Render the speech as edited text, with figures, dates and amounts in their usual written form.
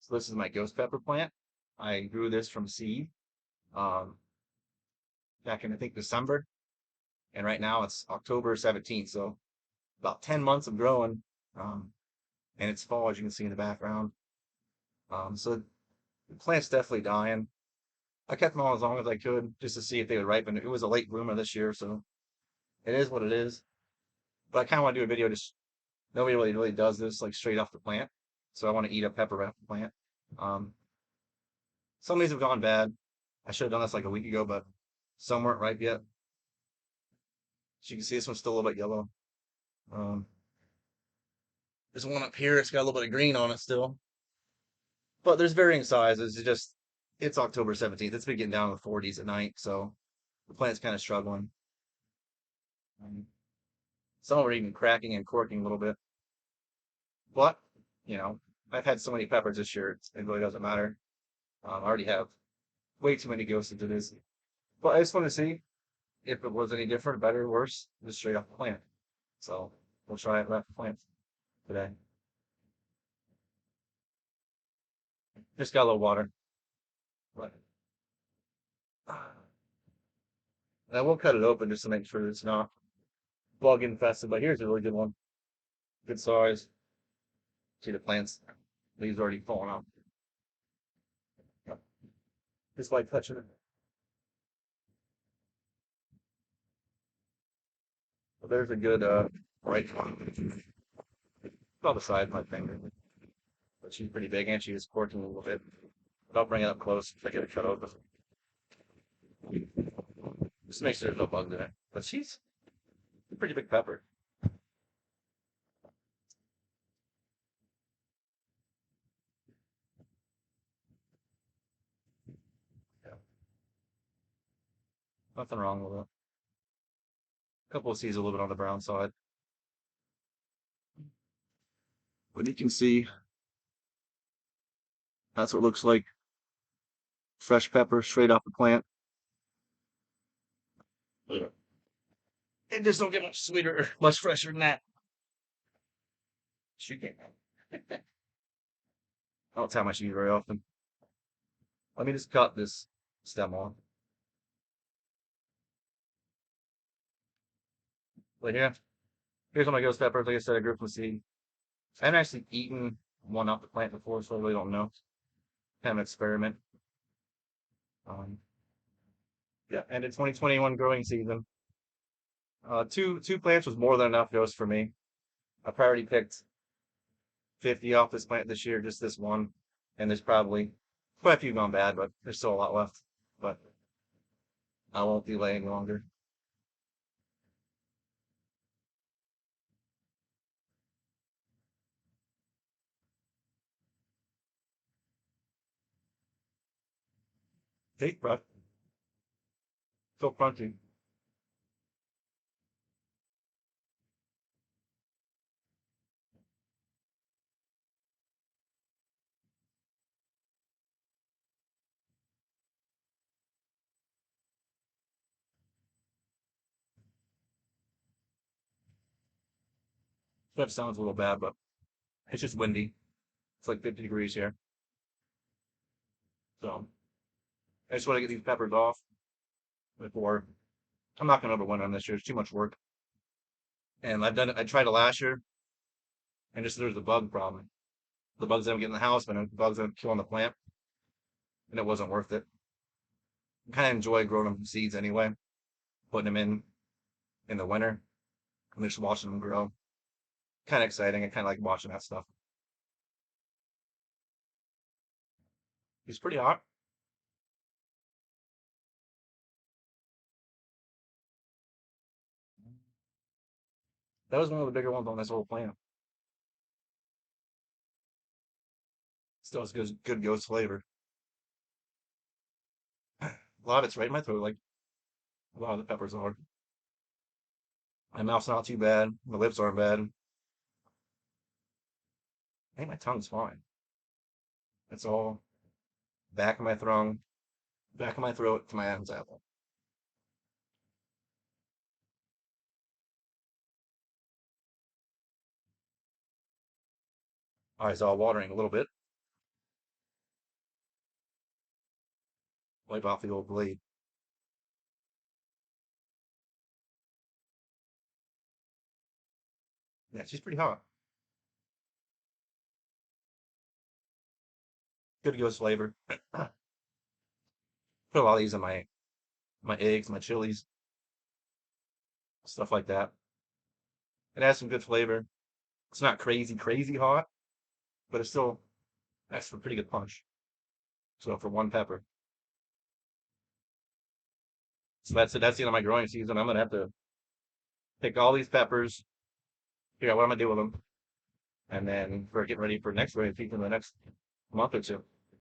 So this is my ghost pepper plant. I grew this from seed um, back in I think December, and right now it's October 17th. So about 10 months of growing, um, and it's fall as you can see in the background. So the plant's definitely dying. I kept them on as long as I could just to see if they would ripen. It was a late bloomer this year, so it is what it is. But I kind of want to do a video. Just nobody really does this like straight off the plant, so I want to eat a pepper off the plant. Um, some of these have gone bad. I should have done this like a week ago, but some weren't ripe yet. As you can see, this one's still a little bit yellow. Um, there's one up here. It's got a little bit of green on it still, but there's varying sizes. It's October 17th. It's been getting down to the 40s at night, so the plant's kind of struggling. Um, some are even cracking and corking a little bit. But, you know, I've had so many peppers this year, it really doesn't matter. I already have way too many ghosts into this. But I just want to see if it was any different, better, or worse, just straight off the plant. So we'll try it off the plant today. Just got a little water. But I will cut it open just to make sure it's not bug infested. But here's a really good one. Good size. See the plants, leaves already falling off. Just by touching it. But there's a good right one. About the size of my finger. But she's pretty big and she's corking a little bit. But I'll bring it up close if I get it cut open. Just make sure there's no bugs in it. But she's a pretty big pepper. Yeah. Nothing wrong with it. A couple of seeds a little bit on the brown side. But you can see that's what it looks like. Fresh pepper straight off the plant. It just don't get much sweeter or much fresher than that. Shoot. I don't tell my sheet very often. Let me just cut this stem off. But yeah, here's one of my ghost peppers. Like I said, I grew from seed. I haven't actually eaten one off the plant before, so I really don't know. Kind of an experiment. Um, yeah, and in 2021 growing season, two plants was more than enough dose for me. I already picked 50 off this plant this year, just this one, and there's probably quite a few gone bad, but there's still a lot left. But I won't delay any longer. Take breath. So crunchy. That sounds a little bad, but it's just windy. It's like 50 degrees here. So I just want to get these peppers off before I'm not going to overwinter them this year. It's too much work. And I've done it. I tried it last year, and just there's a bug problem. The bugs that don't get in the house, but the bugs that kill on the plant, and it wasn't worth it. I kind of enjoy growing them from seeds anyway, putting them in the winter and just watching them grow. Kind of exciting. I kind of like watching that stuff. It's pretty hot. That was one of the bigger ones on this whole plant. Still has good ghost flavor. A lot of it's right in my throat, like a lot of the peppers are. My mouth's not too bad. My lips aren't bad. I think my tongue's fine. It's all back of my throat, to my Adam's apple. All right, so I'm watering a little bit. Wipe off the old blade. Yeah, she's pretty hot. Good ghost flavor. Put a lot of these in my eggs, my chilies, stuff like that. It has some good flavor. It's not crazy, crazy hot, but it's still that's a pretty good punch. So for one pepper. So that's it. That's the end of my growing season. I'm gonna have to pick all these peppers, figure out what I'm gonna do with them, and then we're getting ready for next growing season in the next month or two.